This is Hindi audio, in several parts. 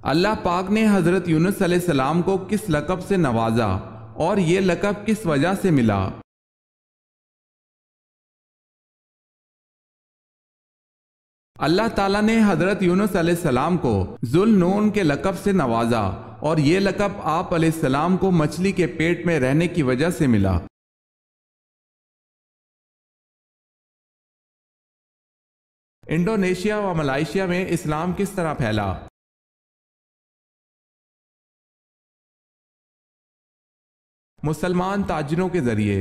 अल्लाह पाक ने हजरत यूनुस अलैहिस्सलाम को किस लक़ब से नवाजा और ये लक़ब किस वजह से मिला? अल्लाह ताला ने हजरत यूनुस अलैहिस्सलाम को जुल नून के लक़ब से नवाजा और ये लक़ब आप अलैहिस्सलाम को मछली के पेट में रहने की वजह से मिला। इंडोनेशिया व मलाइशिया में इस्लाम किस तरह फैला? मुसलमान ताजिरों के जरिए।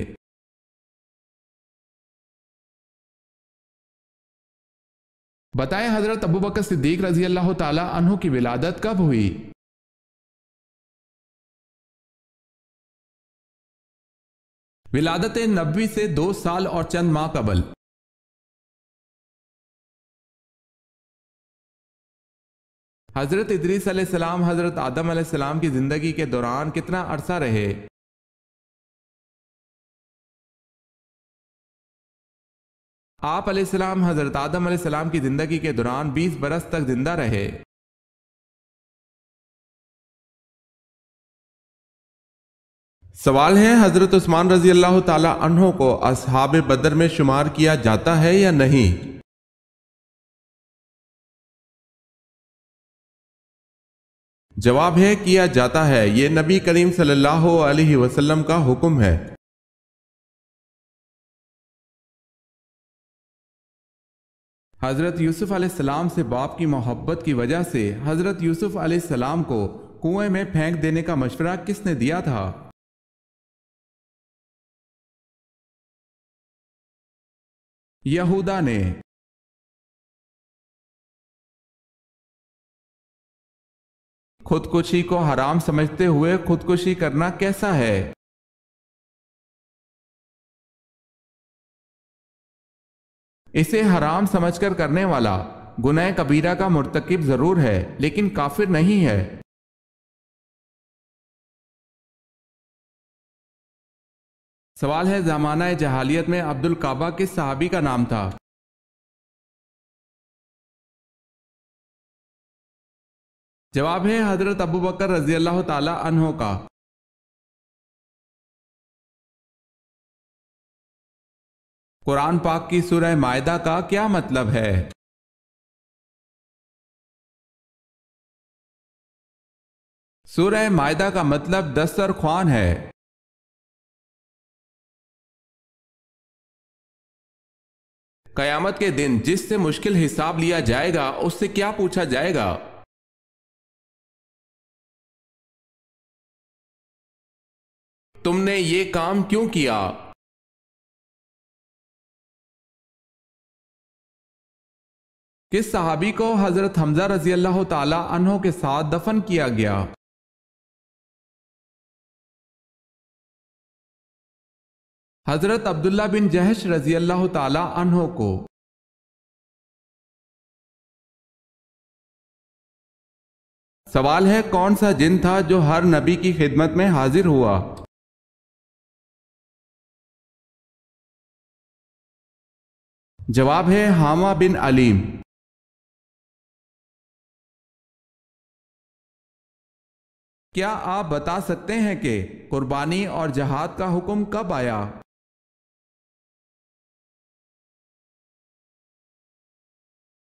बताएं हजरत अबू बकर सिद्दीक रजी अल्लाह ताला अन्हु की विलादत कब हुई? विलादत नबवी से 2 साल और चंद माह कबल। हजरत इदरीस अलैहिस्सलाम हजरत आदम अलैहिस्सलाम की जिंदगी के दौरान कितना अरसा रहे? आप अलैहिस्सलाम हजरत आदम अलैहिस्सलाम की जिंदगी के दौरान 20 बरस तक जिंदा रहे। सवाल है, हजरत उस्मान रजी अल्लाह ताला अन्हो को अस्हाब बदर में शुमार किया जाता है या नहीं? जवाब है, किया जाता है। ये नबी करीम सल्लल्लाहु अलैहि वसल्लम का हुक्म है। हजरत यूसुफ अलैहिस्सलाम से बाप की मोहब्बत की वजह से हजरत यूसुफ अलैहिस्सलाम को कुएं में फेंक देने का मशवरा किसने दिया था? यहूदा ने। खुदकुशी को हराम समझते हुए खुदकुशी करना कैसा है? इसे हराम समझकर करने वाला गुनाह कबीरा का मुर्तकिब जरूर है, लेकिन काफिर नहीं है। सवाल है, ज़माना जहालियत में अब्दुल काबा किस सहाबी का नाम था? जवाब है, हजरत अबू बकर रजी अल्लाह ताला अन्हो का। कुरान पाक की सूरह मायदा का क्या मतलब है? सूरह मायदा का मतलब दस्तरख्वान है। कयामत के दिन जिससे मुश्किल हिसाब लिया जाएगा उससे क्या पूछा जाएगा? तुमने ये काम क्यों किया? किस सहाबी को हजरत हमजा रजी अल्लाह ताला अन्हो के साथ दफन किया गया? हजरत अब्दुल्ला बिन जहश रजी अल्लाह ताला अन्हो को। सवाल है, कौन सा जिन था जो हर नबी की खिदमत में हाजिर हुआ? जवाब है, हामा बिन अलीम। क्या आप बता सकते हैं कि कुर्बानी और जहाद का हुक्म कब आया?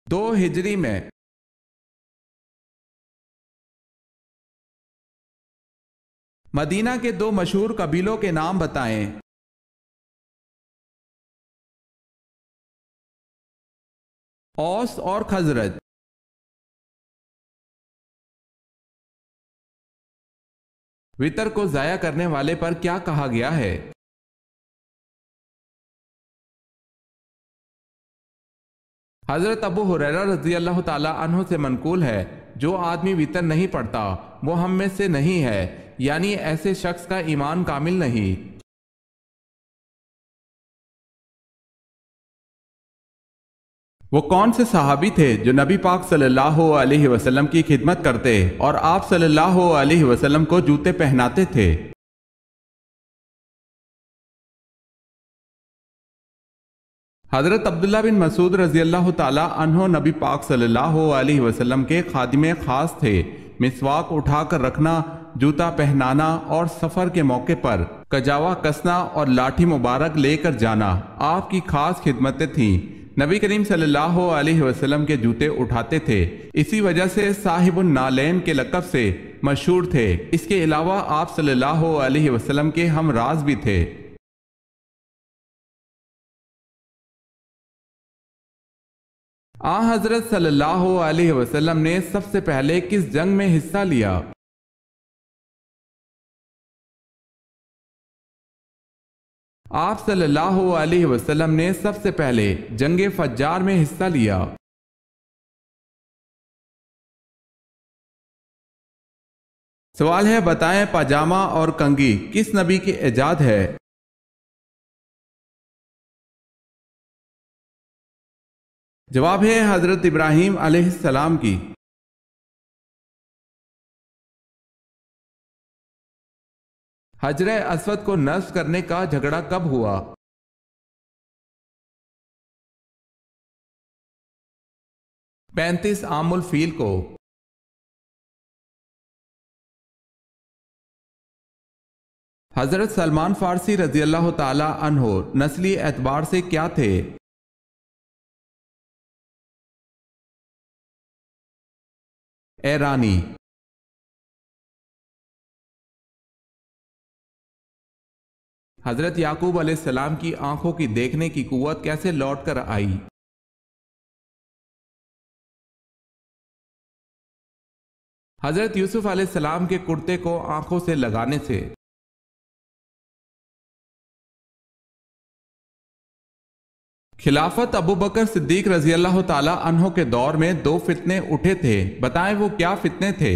दो हिजरी में। मदीना के 2 मशहूर कबीलों के नाम बताएं। औस और खजरज। वितर को जाया करने वाले पर क्या कहा गया है? हजरत अबू हुरैरा रजी अल्लाह ताला अन्हु से मनकूल है, जो आदमी वितर नहीं पढ़ता वो हम में से नहीं है, यानी ऐसे शख्स का ईमान कामिल नहीं। वो कौन से सहाबी थे जो नबी पाक सल्लल्लाहु अलैहि वसल्लम की खिदमत करते और आप सल्लल्लाहु अलैहि वसल्लम को जूते पहनाते थे? हजरत अब्दुल्ला बिन मसूद रजी अल्लाह ताला अन्हो नबी पाक सल्लल्लाहु अलैहि वसल्लम के खादिमे खास थे, मिसवाक उठाकर रखना, जूता पहनाना और सफर के मौके पर कजावा कसना और लाठी मुबारक लेकर जाना आपकी खास खिदमतें थीं। नबी करीम सल्लल्लाहु अलैहि वसल्लम के जूते उठाते थे, इसी वजह से साहिबुन नालैन के लक़ब से मशहूर थे। इसके अलावा आप सल्लल्लाहु अलैहि वसल्लम के हम राज भी थे। हज़रत सल्लल्लाहु अलैहि वसल्लम ने सबसे पहले किस जंग में हिस्सा लिया? आप सल्लल्लाहु अलैहि वसल्लम ने सबसे पहले जंगे फज्जार में हिस्सा लिया। सवाल है, बताएं पाजामा और कंघी किस नबी की इजाद है? जवाब है हजरत इब्राहीम अलैहिस्सलाम की। हजर अस्वद को नस्ब करने का झगड़ा कब हुआ? पैंतीस आमुल फील को। हजरत सलमान फारसी रजी अल्लाह ताला अन्हो नस्ली एतबार से क्या थे? ईरानी। हजरत याकूब अलैहिस्सलाम की आंखों की देखने की कुव्वत कैसे लौट कर आई? हजरत यूसुफ अलैहिस्सलाम के कुर्ते को आंखों से लगाने से। खिलाफत अबू बकर सिद्दीक रजी अल्लाह ताला अन्हो के दौर में दो फितने उठे थे, बताएं वो क्या फितने थे?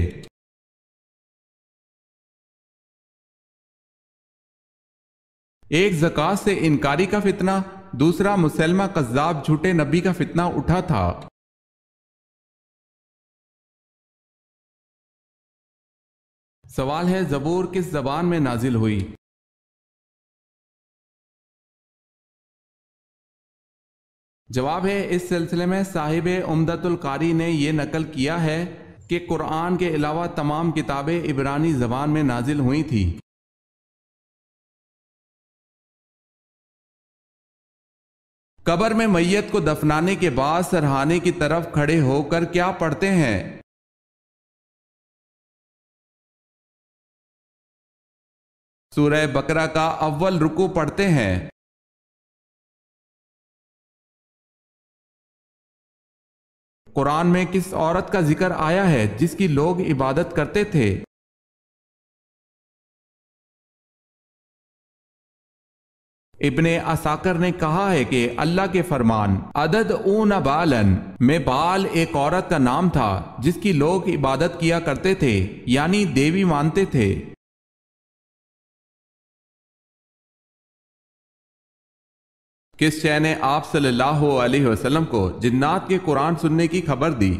एक ज़कात से इनकारी का फितना, दूसरा मुसलमा कज़्ज़ाब झूठे नबी का फितना उठा था। सवाल है, ज़बूर किस ज़बान में नाजिल हुई? जवाब है, इस सिलसिले में साहिब उम्दतुल कारी ने यह नकल किया है कि कुरान के अलावा तमाम किताबें इब्रानी ज़बान में नाजिल हुई थी। कब्र में मैयत को दफनाने के बाद सरहाने की तरफ खड़े होकर क्या पढ़ते हैं? सूरह बकरा का अव्वल रुकू पढ़ते हैं। कुरान में किस औरत का जिक्र आया है जिसकी लोग इबादत करते थे? इब्ने असाकर ने कहा है कि अल्लाह के फरमान अदद ऊन बालन में बाल एक औरत का नाम था जिसकी लोग इबादत किया करते थे, यानी देवी मानते थे। किस शय ने आप सल्लल्लाहु अलैहि वसल्लम को जिन्नात के कुरान सुनने की खबर दी?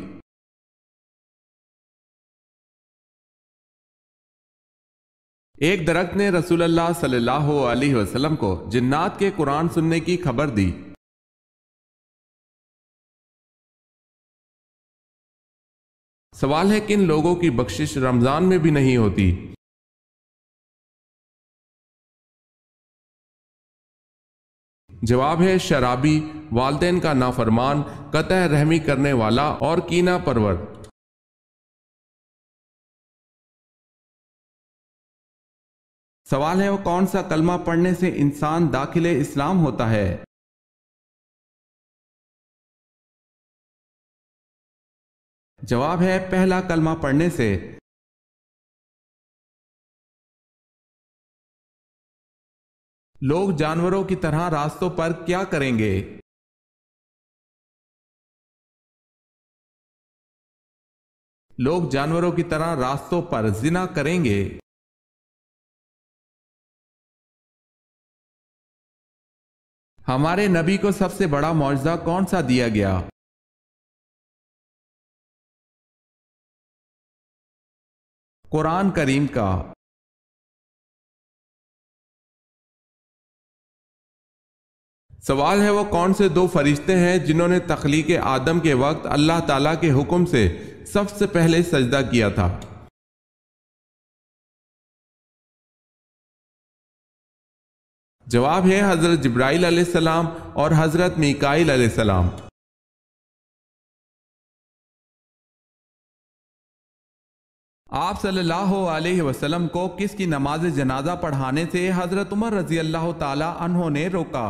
एक दरख्त ने रसूलुल्लाह सल्लल्लाहु अलैहि वसल्लम को जिन्नात के कुरान सुनने की खबर दी। सवाल है, किन लोगों की बख्शिश रमजान में भी नहीं होती? जवाब है, शराबी, वालिदैन का नाफरमान, कतई रहमी करने वाला और कीना परवर। सवाल है, वो कौन सा कलमा पढ़ने से इंसान दाखिले इस्लाम होता है? जवाब है, पहला कलमा पढ़ने से। लोग जानवरों की तरह रास्तों पर क्या करेंगे? लोग जानवरों की तरह रास्तों पर जिना करेंगे। हमारे नबी को सबसे बड़ा मौजज़ा कौन सा दिया गया? कुरान करीम का। सवाल है, वो कौन से दो फरिश्ते हैं जिन्होंने तख्लीक आदम के वक्त अल्लाह ताला के हुक्म से सबसे पहले सजदा किया था? जवाब है हजरत जिब्राइल अलैहिस्सलाम और हजरत मीकाईल अलैहिस्सलाम। आप सल्लल्लाहु अलैहि वसल्लम को किसकी नमाज जनाजा पढ़ाने से हजरत उमर रजी अल्लाह ताला अन्हो ने रोका?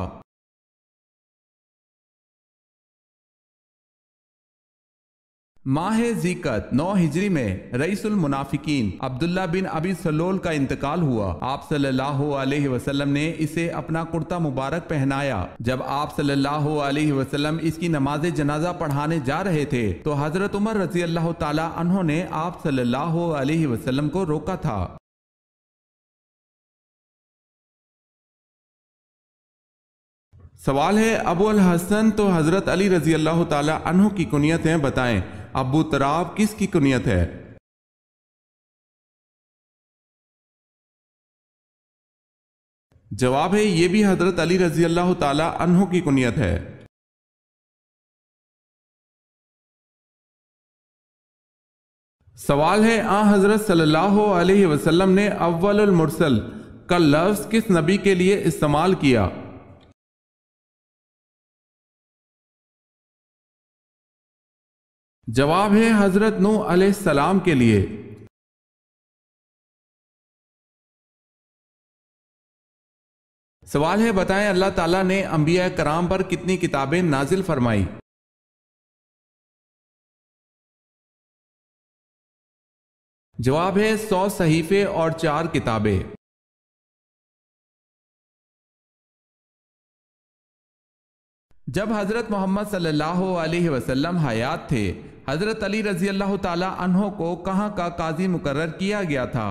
माह ज़िक़त 9 हिजरी में रईसुल मुनाफिकीन अब्दुल्ला बिन अबी सलोल का इंतकाल हुआ। आप सल्लल्लाहु अलैहि वसल्लम ने इसे अपना कुर्ता मुबारक पहनाया। जब आप सल्लल्लाहु अलैहि वसल्लम इसकी नमाज जनाजा पढ़ाने जा रहे थे तो हजरत उमर रजी अल्लाह ताला अन्हो ने आप सल्लल्लाहु अलैहि वसल्लम को रोका था। सवाल है अबू अल हसन तो हजरत अली रजी अल्लाह ताला अन्हु की कुनियत है, बताएं अबू तराब किसकी कुनियत है? जवाब है ये भी हजरत अली रजी अल्लाह ताला अन्हु की कुनियत है। सवाल है आ हजरत सल्लल्लाहु अलैहि वसल्लम ने अव्वलुल मुरसल का लफ्ज किस नबी के लिए इस्तेमाल किया? जवाब है हजरत नूह अलैहिस्सलाम के लिए। सवाल है बताएं अल्लाह ताला ने अंबिया कराम पर कितनी किताबें नाजिल फरमाई? जवाब है 100 सहीफे और 4 किताबें। जब हजरत मोहम्मद सल्लल्लाहु अलैहि वसल्लम हयात थे हजरत अली रजी अल्लाह ताला अन्हो को कहां का काजी मुकर्रर किया गया था?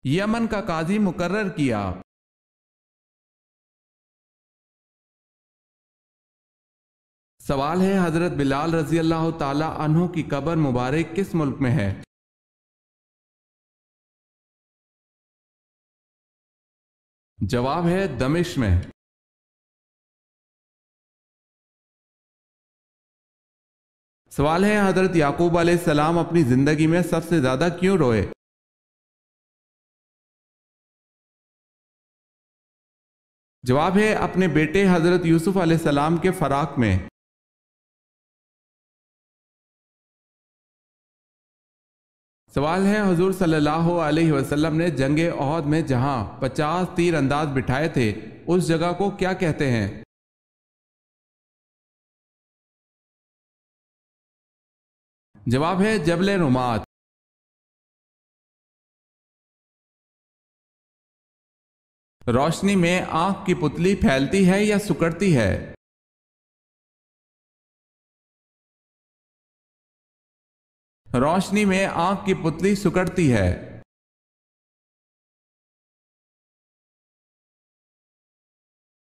यमन का काजी मुकर्रर किया। सवाल है हजरत बिलाल रजी अल्लाह ताला अन्हो की कब्र मुबारक किस मुल्क में है? जवाब है दमिश्क में। सवाल है हजरत याकूब अलैहिस्सलाम अपनी जिंदगी में सबसे ज्यादा क्यों रोए? जवाब है अपने बेटे हजरत यूसुफ अलैहिस्सलाम के फराक में। सवाल है हुजूर सल्लल्लाहु अलैहि वसल्लम ने जंगे ओहद में जहां 50 तीर अंदाज बिठाए थे उस जगह को क्या कहते हैं? जवाब है जबले रुमात। रोशनी में आंख की पुतली फैलती है या सिकुड़ती है? रोशनी में आंख की पुतली सिकुड़ती है।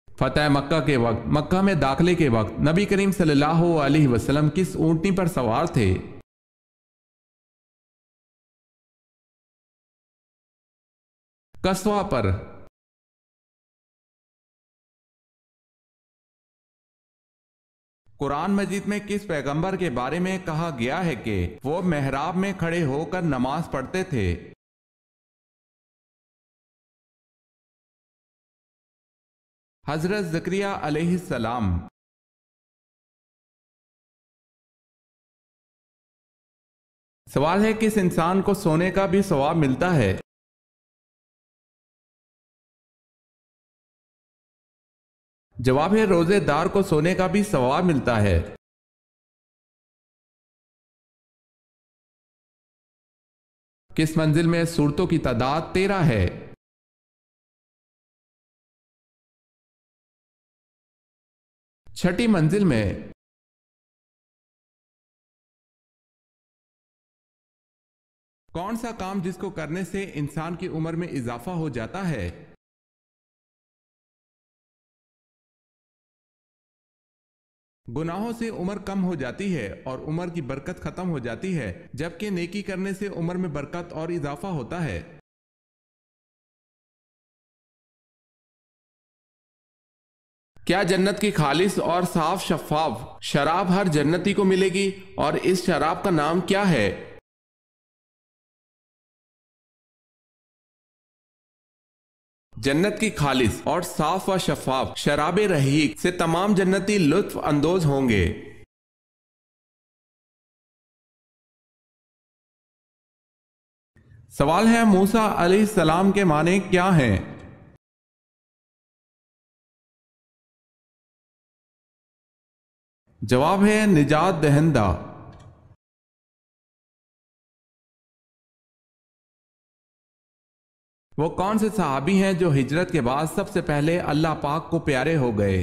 फतेह मक्का के वक्त मक्का में दाखिले के वक्त नबी करीम सल्लल्लाहु अलैहि वसल्लम किस ऊंटनी पर सवार थे? कस्वा पर। कुरान मजीद में किस पैगंबर के बारे में कहा गया है कि वो मेहराब में खड़े होकर नमाज पढ़ते थे? हजरत ज़करिया अलैहिस्सलाम। सवाल है किस इंसान को सोने का भी सवाब मिलता है? जवाब है रोजेदार को सोने का भी सवाब मिलता है। किस मंजिल में सूरतों की तादाद 13 है? छठी मंजिल में। कौन सा काम जिसको करने से इंसान की उम्र में इजाफा हो जाता है? गुनाहों से उम्र कम हो जाती है और उम्र की बरकत खत्म हो जाती है, जबकि नेकी करने से उम्र में बरकत और इजाफा होता है। क्या जन्नत की खालिस और साफ शफाफ शराब हर जन्नती को मिलेगी और इस शराब का नाम क्या है? जन्नत की खालिस और साफ व शफाफ शराबे रहीक से तमाम जन्नती लुत्फ अंदोज होंगे। सवाल है, मूसा अलैहिस्सलाम के माने क्या हैं? जवाब है निजात दहिंदा। वो कौन से सहाबी हैं जो हिजरत के बाद सबसे पहले अल्लाह पाक को प्यारे हो गए?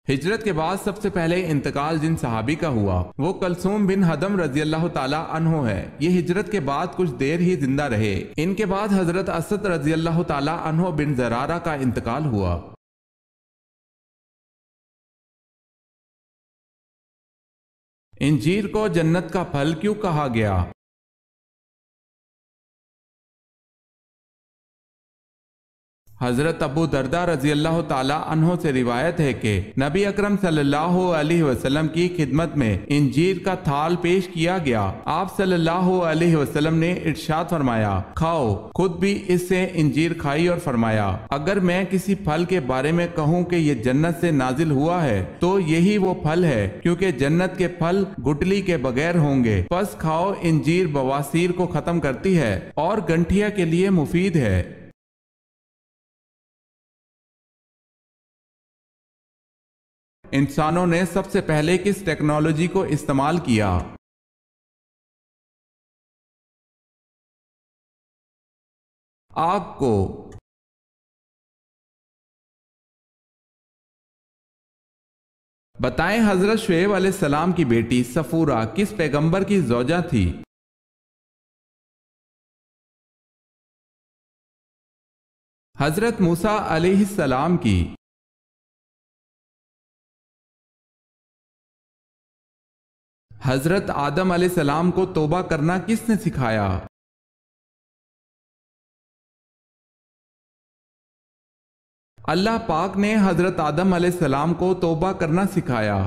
हिजरत के बाद सबसे पहले इंतकाल जिन सहाबी का हुआ वो कलसूम बिन हदम रजी अल्लाह ताला अन्हो है। ये हिजरत के बाद कुछ देर ही जिंदा रहे। इनके बाद हजरत असद रजी अल्लाह ताला अन्हो बिन जरारा का इंतकाल हुआ। इंजीर को जन्नत का फल क्यों कहा गया? हजरत अबू दरदा रजी अल्लाह ताला अन्हो से रिवायत है कि नबी अकरम सल्लल्लाहु अलैहि वसल्लम की खिदमत में इंजीर का थाल पेश किया गया। आप सल्लल्लाहु अलैहि वसल्लम ने इरशाद फरमाया, खाओ। खुद भी इससे इंजीर खाई और फरमाया, अगर मैं किसी फल के बारे में कहूँ कि ये जन्नत से नाजिल हुआ है तो यही वो फल है, क्योंकि जन्नत के फल गुठली के बगैर होंगे। बस खाओ, इंजीर बवासीर को खत्म करती है और गंठिया के लिए मुफीद है। इंसानों ने सबसे पहले किस टेक्नोलॉजी को इस्तेमाल किया? आग को। बताएं, हजरत शुएब अलैहिस्सलाम की बेटी सफूरा किस पैगंबर की ज़ौजा थी? हजरत मूसा अलैहिस्सलाम की। हजरत आदम अलैहिस्सलाम को तौबा करना किसने सिखाया? अल्लाह पाक ने हजरत आदम अलैहिस्सलाम को तौबा करना सिखाया।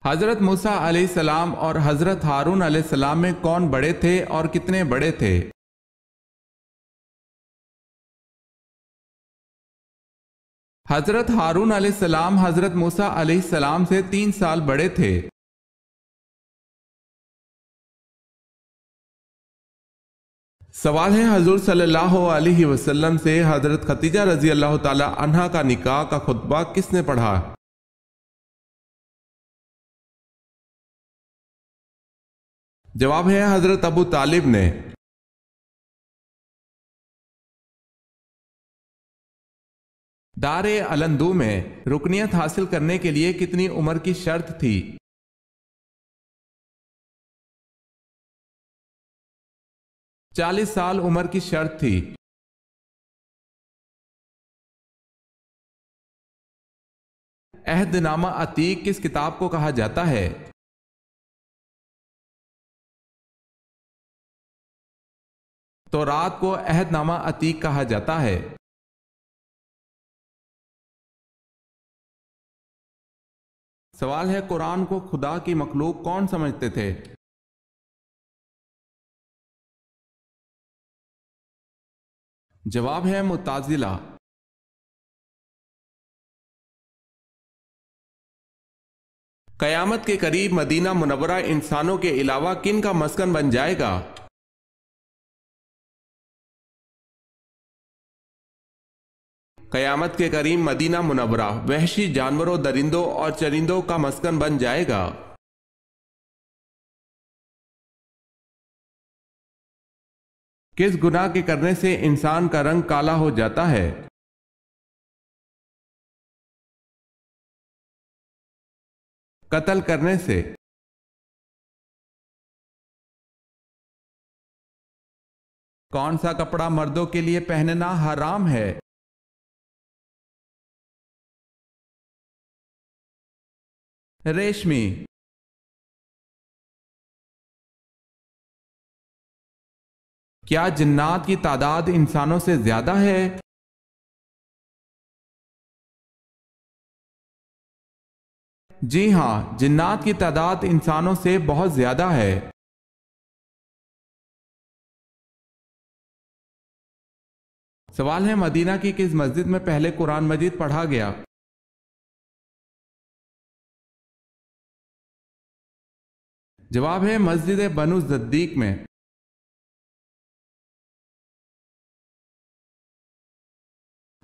हजरत मूसा अलैहिस्सलाम और हजरत हारून अलैहिस्सलाम में कौन बड़े थे और कितने बड़े थे? हजरत हारून अलैहिस्सलाम हजरत मूसा अलैहिस्सलाम से 3 साल बड़े थे। सवाल है, हजूर सल्लल्लाहु अलैहि वसल्लम से हजरत खतीजा रजी अल्लाह ताला अन्हा का निकाह का खुतबा किसने पढ़ा? जवाब है हजरत अबू तालिब ने। दारे अलंदू में रुकनियत हासिल करने के लिए कितनी उम्र की शर्त थी? 40 साल उम्र की शर्त थी। अहदनामा अतीक किस किताब को कहा जाता है? तो रात को अहदनामा अतीक कहा जाता है। सवाल है, कुरान को खुदा की मखलूक कौन समझते थे? जवाब है मुताजिला। कयामत के करीब मदीना मुनव्वरा इंसानों के अलावा किन का मस्कन बन जाएगा? कयामत के करीब मदीना मुनव्वरा वहशी जानवरों, दरिंदों और चरिंदों का मस्कन बन जाएगा। किस गुनाह के करने से इंसान का रंग काला हो जाता है? कत्ल करने से। कौन सा कपड़ा मर्दों के लिए पहनना हराम है? रेशमी। क्या जिन्नात की तादाद इंसानों से ज्यादा है? जी हाँ, जिन्नात की तादाद इंसानों से बहुत ज्यादा है। सवाल है, मदीना की किस मस्जिद में पहले कुरान मजीद पढ़ा गया? जवाब है मस्जिद बनु जद्दीक में।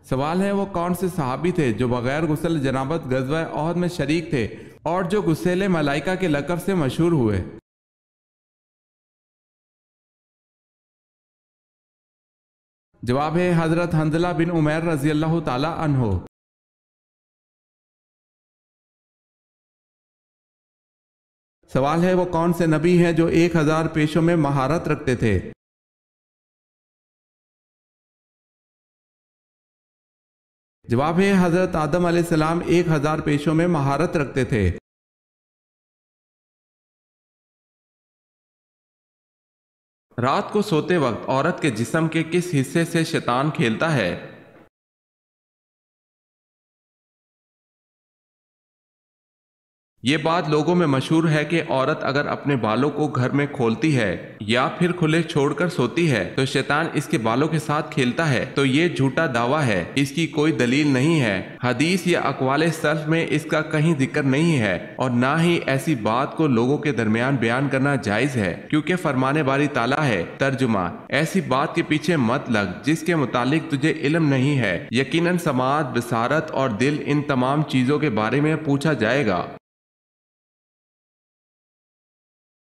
सवाल है, वो कौन से सहाबी थे जो बगैर गुस्ल जनाबत गज़वा ओहद में शरीक थे और जो गुस्सेले मलाइका के लक़ब से मशहूर हुए? जवाब है हजरत हंजला बिन उमैर रजी अल्लाह ताला अन्हो। सवाल है, वो कौन से नबी हैं जो 1000 पेशों में महारत रखते थे? जवाब है हजरत आदम अलैहिस्सलाम 1000 पेशों में महारत रखते थे। रात को सोते वक्त औरत के जिस्म के किस हिस्से से शैतान खेलता है? ये बात लोगों में मशहूर है कि औरत अगर अपने बालों को घर में खोलती है या फिर खुले छोड़कर सोती है तो शैतान इसके बालों के साथ खेलता है। तो ये झूठा दावा है, इसकी कोई दलील नहीं है। हदीस या अक़वाले सल्फ में इसका कहीं जिक्र नहीं है और ना ही ऐसी बात को लोगों के दरमियान बयान करना जायज है, क्योंकि फरमाने बारी ताला है, तर्जुमा, ऐसी बात के पीछे मत लग जिसके मुतालिक तुझे इल्म नहीं है। यकीनन समाअत, बसारत और दिल, इन तमाम चीजों के बारे में पूछा जाएगा।